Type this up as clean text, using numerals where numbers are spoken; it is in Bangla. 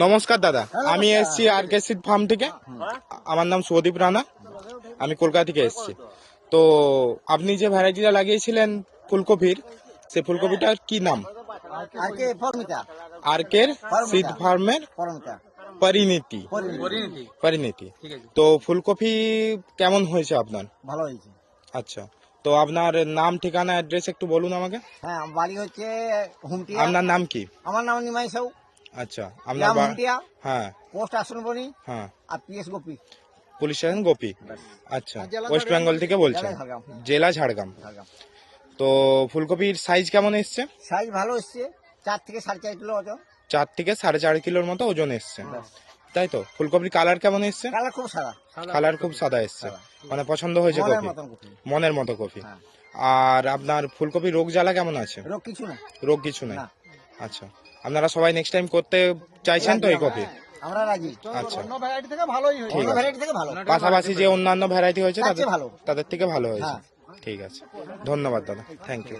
নমস্কার দাদা, আমি এসেছি আর.কে সিড ফার্ম থেকে। আমার নাম সুদীপ রানা, আমি কলকাতা থেকে এসেছি। তো আপনি যে ভ্যারাইটিটা লাগিয়েছিলেন ফুলকপির, সেই ফুলকপিটার কি নাম? আর.কে সিড ফার্মের পরিণীতি। পরিণীতি। তো ফুলকপি কেমন হয়েছে আপনার? ভালো হয়েছে। আচ্ছা, তো আপনার নাম, ঠিকানা, অ্যাড্রেস একটু বলুন আমাকে। হ্যাঁ, বাড়ি হচ্ছে হুমটিয়া। আপনার নাম কি? আমার নাম নিমাই সাউ। আচ্ছা, আপনার হুমটিয়া, হ্যাঁ পোস্ট আসনবনি, হ্যাঁ, আর PS Gopi, police station Gopi. আচ্ছা, ওয়েস্ট বেঙ্গল থেকে বলছেন? জেলা ঝাড়গ্রাম। তো ফুলকপির সাইজ কেমন এসছে? সাইজ ভালো এসছে, 4 থেকে 4.5 কিলো ওজন। 4 থেকে 4.5 কিলোর মতো ওজন এসছে, তাই তো? ফুলকপির কালার কেমন এসছে? কালার খুব সাদা। কালার খুব সাদা এসছে, মানে পছন্দ হয়েছে কপি, মনের মতো কপি। আর আপনার ফুলকপির রোগ জ্বালা কেমন আছে? রোগ কিছু না। রোগ কিছু নেই। আচ্ছা, আপনারা সবাই নেক্সট টাইম করতে চাইছেন তো এই কপি? আমরা রাজি। আচ্ছা, অন্য ভ্যারাইটি থেকে ভালোই হয়েছে। অন্য ভ্যারাইটি থেকে ভালো, পাশাপাশি যে অন্যান্য ভ্যারাইটি হয়েছে তার চেয়ে ভালো। তাদের থেকে ভালো হয়েছে। ঠিক আছে, ধন্যবাদ দাদা, থ্যাংক ইউ।